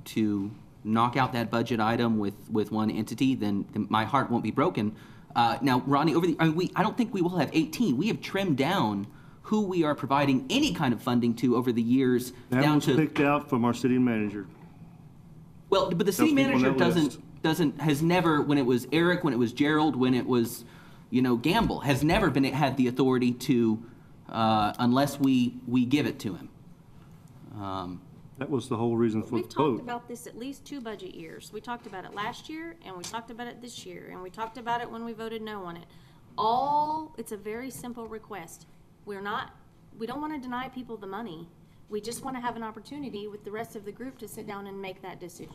to knock out that budget item with one entity, then my heart won't be broken. Now, Ronnie, I don't think we will have 18. We have trimmed down who we are providing any kind of funding to over the years That down was to. picked out from our city manager. Well, but the city Those people on manager that has never, when it was Eric, when it was Gerald, when it was, Gamble, has never had the authority to, unless we give it to him. That was the whole reason for We've the talked vote. about this at least 2 budget years. We talked about it last year, and we talked about it this year, and we talked about it when we voted no on it. It's a very simple request. We don't want to deny people the money. We just want to have an opportunity with the rest of the group to sit down and make that decision.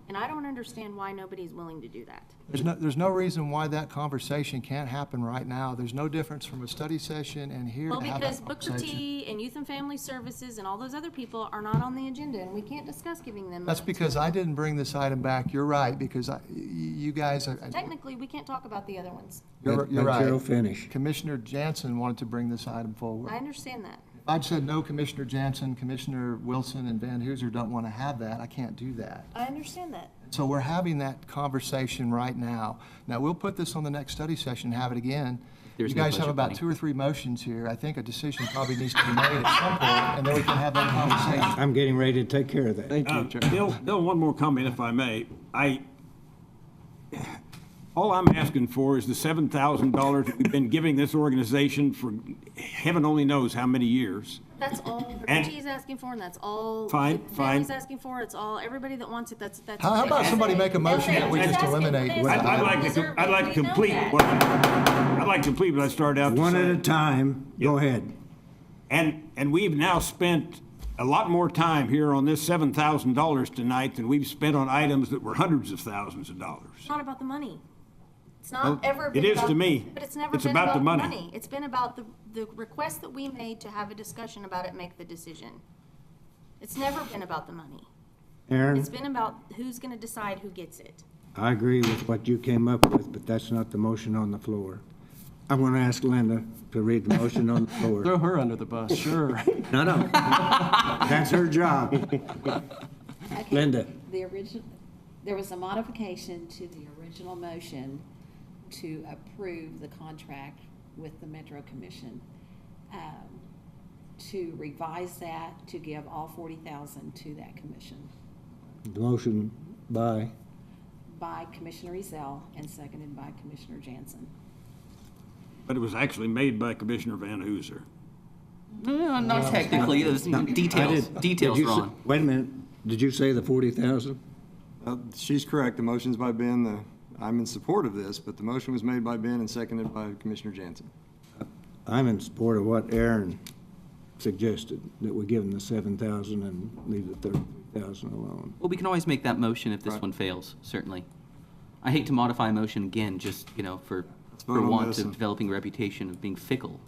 And I don't understand why nobody's willing to do that. There's no reason why that conversation can't happen right now. There's no difference from a study session and here Well, to have because that Booker conversation. T and Youth and Family Services and all those other people are not on the agenda, and we can't discuss giving them That's money. because I didn't bring this item back. You're right, because you guys are. Technically, we can't talk about the other ones. You're Let right. Gerald finish. Commissioner Jansen wanted to bring this item forward. I understand that. If I'd said no, Commissioner Jansen, Commissioner Wilson, and Van Hooser don't want to have that, I can't do that. I understand that. So we're having that conversation right now. Now, we'll put this on the next study session, have it again. There's You no guys have budget about money. 2 or 3 motions here. I think a decision probably needs to be made at some point, and then we can have that conversation. I'm getting ready to take care of that. Thank you, Bill, one more comment, if I may. All I'm asking for is the $7,000 that we've been giving this organization for heaven only knows how many years. That's all Booker And- T is asking for, and that's all. Fine, Youth and fine. Family's asking for, it's all, everybody that wants it, that's. How about somebody make a motion that we just eliminate? I'd like to complete what I started out to say. One at a time. Go ahead. And we've now spent a lot more time here on this $7,000 tonight than we've spent on items that were hundreds of thousands of dollars. It's not about the money. It's Well, not ever it been is about. to me. But it's never It's been about about the the money. money. It's been about the request that we made to have a discussion about it, make the decision. It's never been about the money. Aaron, It's been about who's gonna decide who gets it. I agree with what you came up with, but that's not the motion on the floor. I'm going to ask Linda to read the motion on the floor. Throw her under the bus, sure. No, no. That's her job. Linda. There was a modification to the original motion to approve the contract with the Metro Commission. To revise that, to give all 40,000 to that commission The motion by, by Commissioner Ezell and seconded by Commissioner Jansen. But it was actually made by Commissioner Van Hooser. No, not technically, there's details, Did you say- Ron. Wait a minute. Did you say the 40,000? She's correct. The motion's by Ben. I'm in support of this, but the motion was made by Ben and seconded by Commissioner Jansen. I'm in support of what Aaron suggested, that we give them the 7,000 and leave the 30,000 alone. Well, we can always make that motion if this Right. one fails, certainly. I hate to modify a motion again, just, for vote on want this of and- developing a reputation of being fickle.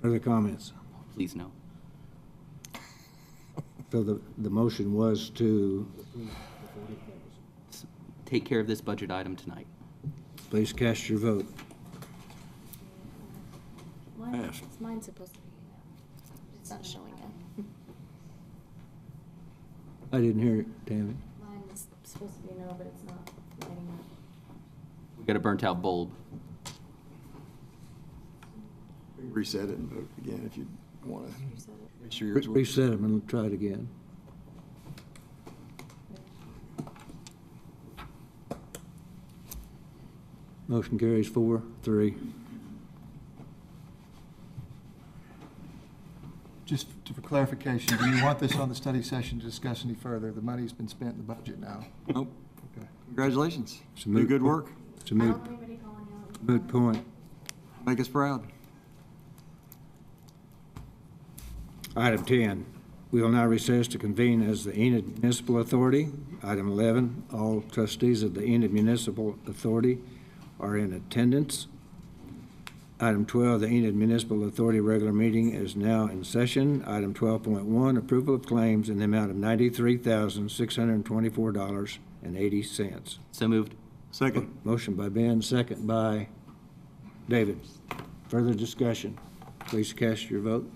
Other comments? Please no. So the motion was to, Take care of this budget item tonight. please cast your vote. Mine's supposed to be, it's not showing up. I didn't hear it, Tammy. Mine's supposed to be no, but it's not lighting up. We got a burnt out bulb. We can reset it and vote again if you want to. Make sure yours works. Reset them and try it again. Motion carries 4-3. Just for clarification, do you want this on the study session to discuss any further? The money's been spent in the budget now. Nope. Okay. Congratulations. It's a Do moot good po- work. It's a moot point. Make us proud. Item 10, we will now recess to convene as the Enid Municipal Authority. Item 11, all trustees of the Enid Municipal Authority are in attendance. Item 12, the Enid Municipal Authority regular meeting is now in session. Item 12.1, approval of claims in the amount of $93,624.80. So moved. Second. Motion by Ben, second by David. Further discussion. Please cast your vote.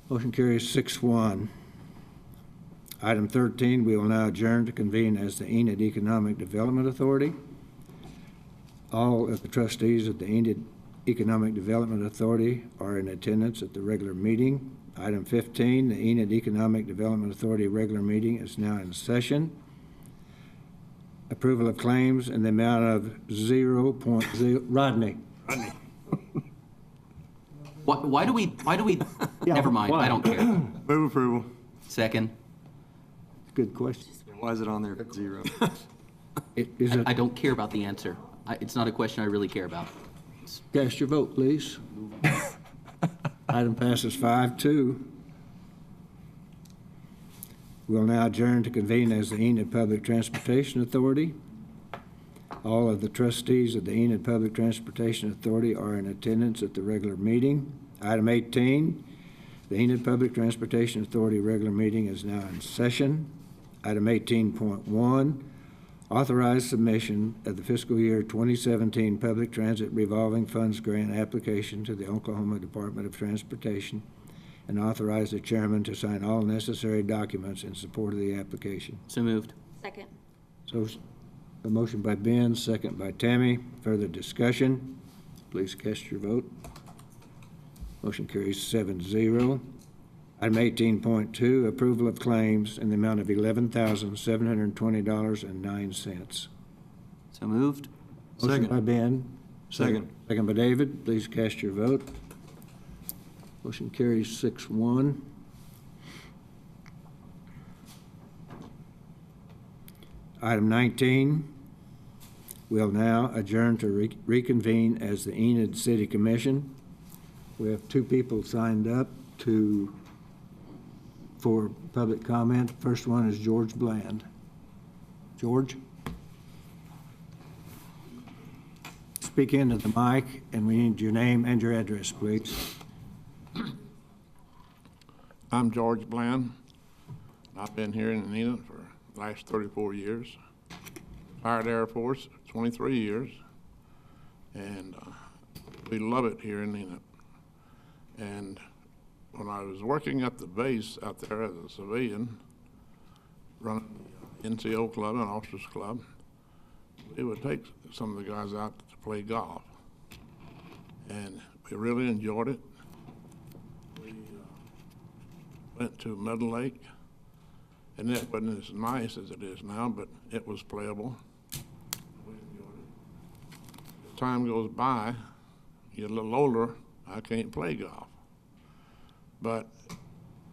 Motion carries 6-1. Item 13, we will now adjourn to convene as the Enid Economic Development Authority. All of the trustees of the Enid Economic Development Authority are in attendance at the regular meeting. Item 15, the Enid Economic Development Authority regular meeting is now in session. Approval of claims in the amount of 0.0, Rodney. Why do we, never mind, I don't care. Move approval. Second. Good question. Why is it on there at 0? Is it, I don't care about the answer. It's not a question I really care about. cast your vote, please. Item passes 5-2. We'll now adjourn to convene as the Enid Public Transportation Authority. All of the trustees of the Enid Public Transportation Authority are in attendance at the regular meeting. Item 18, the Enid Public Transportation Authority regular meeting is now in session. Item 18.1, authorize submission of the fiscal year 2017 Public Transit Revolving Funds Grant application to the Oklahoma Department of Transportation, and authorize the chairman to sign all necessary documents in support of the application. So moved. Second. So, a motion by Ben, second by Tammy. Further discussion? Please cast your vote. Motion carries 7-0. Item 18.2, approval of claims in the amount of $11,720.09. So moved. Motion by Ben. Second. Second by David. Please cast your vote. Motion carries 6-1. Item 19, we'll now adjourn to reconvene as the Enid City Commission. We have two people signed up for public comment. First one is George Bland. George? Speak into the mic, and we need your name and your address, please. I'm George Bland. I've been here in Enid for the last 34 years. Retired Air Force, 23 years. And we love it here in Enid. And when I was working at the base out there as a civilian, running the NCO club and officers club, we would take some of the guys out to play golf. And we really enjoyed it. We went to Middle Lake, and it wasn't as nice as it is now, but it was playable. We enjoyed it. As time goes by, you get a little older, I can't play golf. But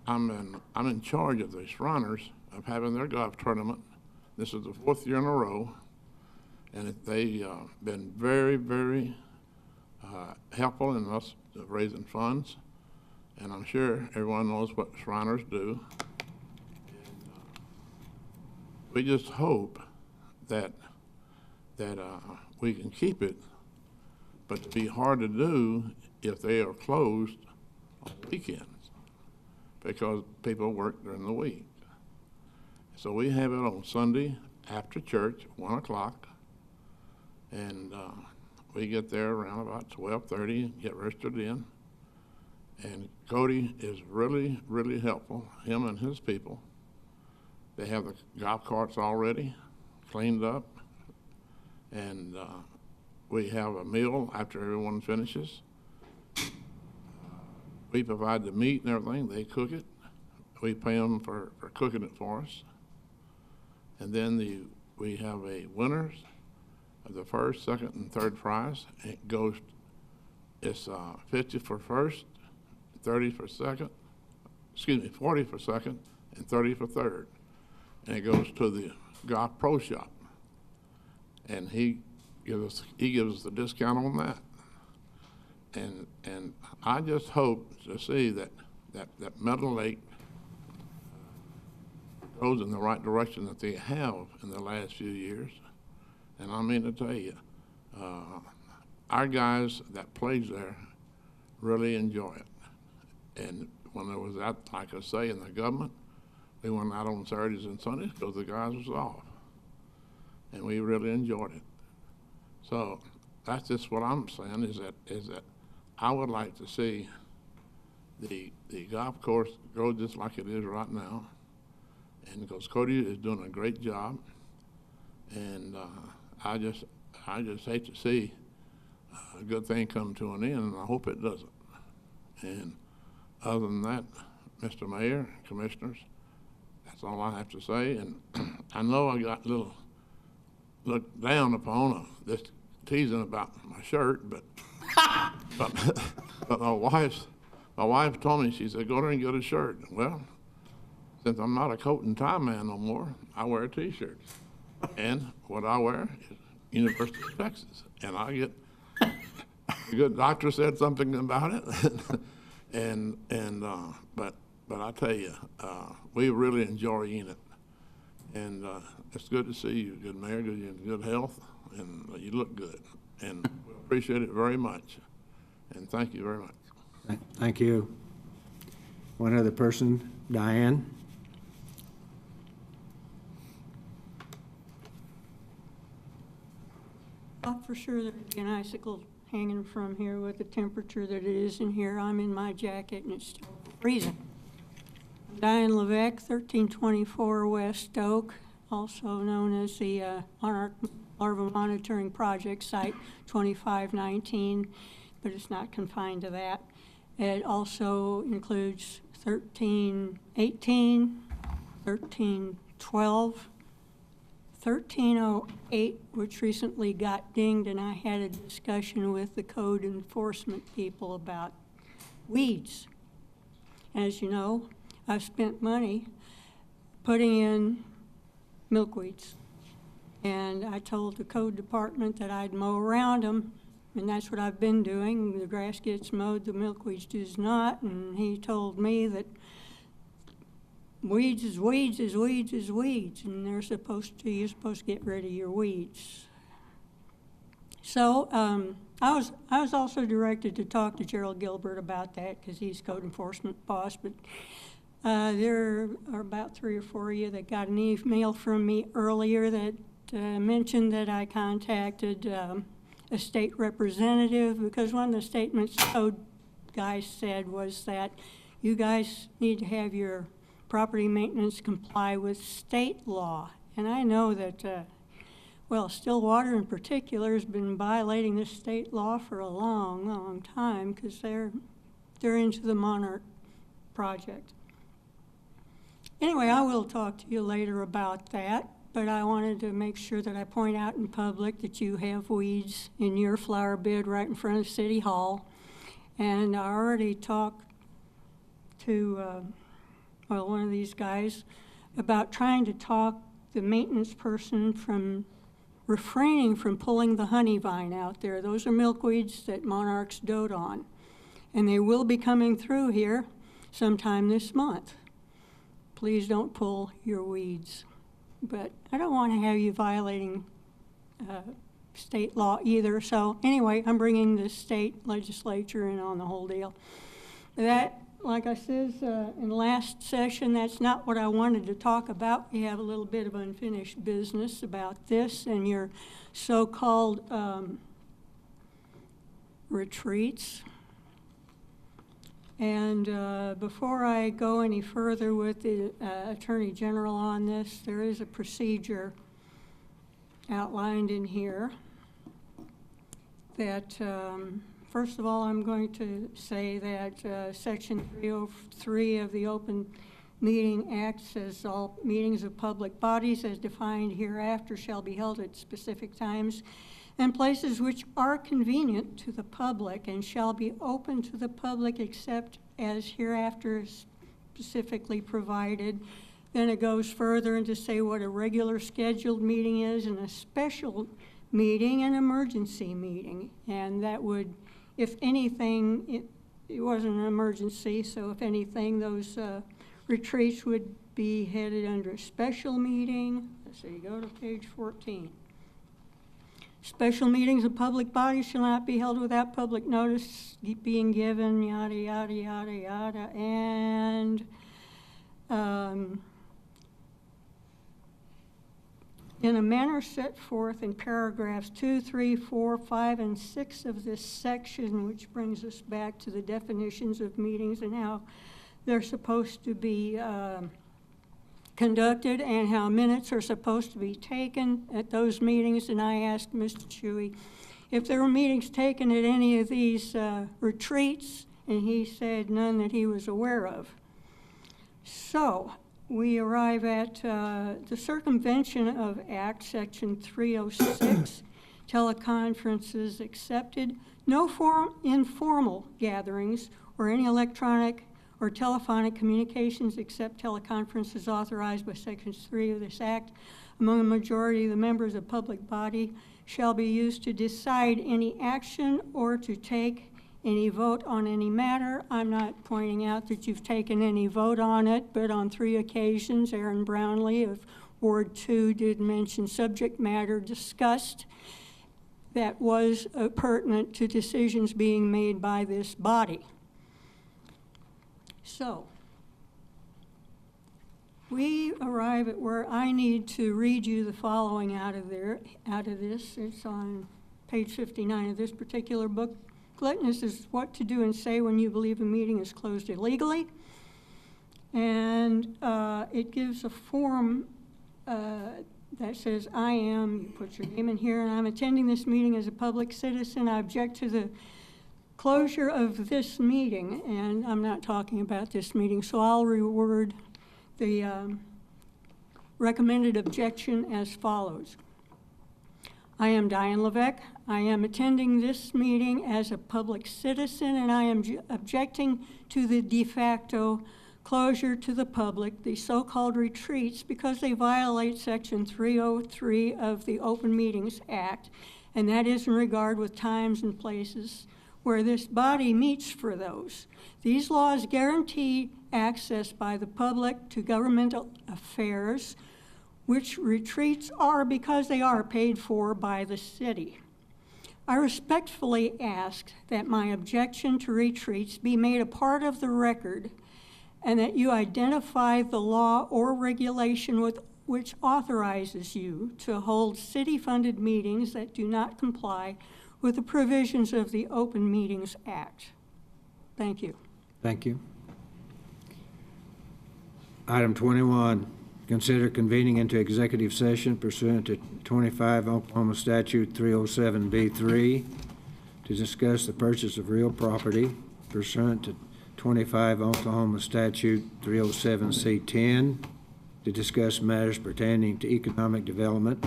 I'm in charge of the Shriners of having their golf tournament. This is the 4th year in a row, and they've been very, very helpful in us raising funds. And I'm sure everyone knows what Shriners do. And, we just hope that we can keep it, but it'd be hard to do if they are closed on weekends, because people work during the week. So we have it on Sunday after church, 1 o'clock, and we get there around about 12:30 and get registered in. And Cody is really, really helpful, him and his people. They have the golf carts already cleaned up, and we have a meal after everyone finishes. We provide the meat and everything. They cook it. We pay them for cooking it for us. And then we have a winners of the first, second, and third prize. It goes, it's 50 for first, 30 for second, 40 for second, and 30 for third. And it goes to the Golf Pro Shop. And he gives us the discount on that. And I just hope to see that Meadow Lake goes in the right direction that they have in the last few years. And I mean to tell you, our guys that plays there really enjoy it. And when I was out, like I say, in the government, we went out on Saturdays and Sundays because the guys was off. And we really enjoyed it. So that's just what I'm saying is that I would like to see the golf course go just like it is right now. And because Cody is doing a great job. And I just hate to see a good thing come to an end, and I hope it doesn't. And other than that, Mr. Mayor, Commissioners, that's all I have to say. And I know I got a little looked down upon this teasing about my shirt, but my wife told me, she said, go there and get a shirt. Well, since I'm not a coat and tie man no more, I wear T-shirts. And what I wear is University of Texas. And I get, a good doctor said something about it. But I tell you, we really enjoy Enid. And it's good to see you, good mayor, you're in good health, and you look good. And we appreciate it very much. And thank you very much. Thank you. One other person, Diane. Thought for sure there'd be an icicle hanging from here with the temperature that it is in here. I'm in my jacket and it's still freezing. Diane Levesque, 1324 West Oak, also known as the Monarch Larva Monitoring Project Site 2519, but it's not confined to that. It also includes 1318, 1312, 1308, which recently got dinged, and I had a discussion with the code enforcement people about weeds. As you know, I've spent money putting in milkweeds, and I told the code department that I'd mow around them, and that's what I've been doing. The grass gets mowed, the milkweeds does not, and he told me that weeds is weeds is weeds is weeds, and you're supposed to get rid of your weeds. So I was also directed to talk to Gerald Gilbert about that because he's code enforcement boss, but there are about 3 or 4 of you that got an email from me earlier that mentioned that I contacted a state representative, because one of the statements code guys said was that you guys need to have your property maintenance comply with state law. And I know that, well, Stillwater in particular has been violating this state law for a long, long time because they're into the Monarch project. Anyway, I will talk to you later about that, but I wanted to make sure that I point out in public that you have weeds in your flower bed right in front of City Hall. And I already talked to one of these guys about trying to talk the maintenance person from refraining from pulling the honey vine out there. Those are milkweeds that monarchs dote on. And they will be coming through here sometime this month. Please don't pull your weeds. But I don't want to have you violating state law either. So anyway, I'm bringing the state legislature in on the whole deal. That, like I said in the last session, that's not what I wanted to talk about. We have a little bit of unfinished business about this and your so-called retreats. And before I go any further with the Attorney General on this, there is a procedure outlined in here that, first of all, I'm going to say that Section 303 of the Open Meeting Act says all meetings of public bodies as defined hereafter shall be held at specific times and places which are convenient to the public and shall be open to the public except as hereafter specifically provided. Then it goes further into say what a regular scheduled meeting is and a special meeting and emergency meeting. And that would, if anything, it wasn't an emergency, so if anything, those retreats would be headed under a special meeting. So you go to page 14. Special meetings of public bodies shall not be held without public notice being given, yada, yada, yada, yada. And in a manner set forth in paragraphs 2, 3, 4, 5, and 6 of this section, which brings us back to the definitions of meetings and how they're supposed to be conducted and how minutes are supposed to be taken at those meetings. And I asked Mr. Chewy if there were meetings taken at any of these retreats, and he said none that he was aware of. So we arrive at the circumvention of Act, Section 306, teleconferences accepted, no informal gatherings or any electronic or telephonic communications except teleconferences authorized by Section 3 of this Act among a majority of the members of public body shall be used to decide any action or to take any vote on any matter. I'm not pointing out that you've taken any vote on it, but on 3 occasions, Aaron Brownlee of Ward 2 did mention subject matter discussed that was pertinent to decisions being made by this body. So, we arrive at where I need to read you the following out of this. It's on page 59 of this particular booklet. This is what to do and say when you believe a meeting is closed illegally. And it gives a form that says, I am, you put your name in here, and I'm attending this meeting as a public citizen. I object to the closure of this meeting, and I'm not talking about this meeting, so I'll reword the recommended objection as follows. I am Diane Levesque. I am attending this meeting as a public citizen, and I am objecting to the de facto closure to the public, the so-called retreats, because they violate Section 303 of the Open Meetings Act, and that is in regard with times and places where this body meets for those. These laws guarantee access by the public to governmental affairs, which retreats are because they are paid for by the city. I respectfully ask that my objection to retreats be made a part of the record and that you identify the law or regulation which authorizes you to hold city-funded meetings that do not comply with the provisions of the Open Meetings Act. Thank you. Thank you. Item 21, consider convening into executive session pursuant to 25 Oklahoma Statute 307B3 to discuss the purchase of real property pursuant to 25 Oklahoma Statute 307C10 to discuss matters pertaining to economic development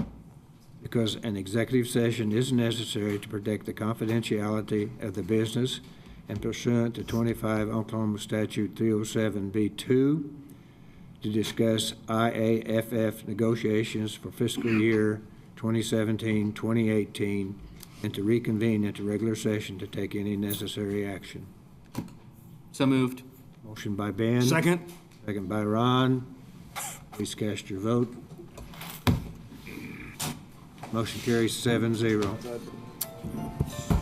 because an executive session is necessary to protect the confidentiality of the business and pursuant to 25 Oklahoma Statute 307B2 to discuss IAFF negotiations for fiscal year 2017-2018 and to reconvene into regular session to take any necessary action. So moved. Motion by Ben. Second. Second by Ron. Please cast your vote. Motion carries 7-0.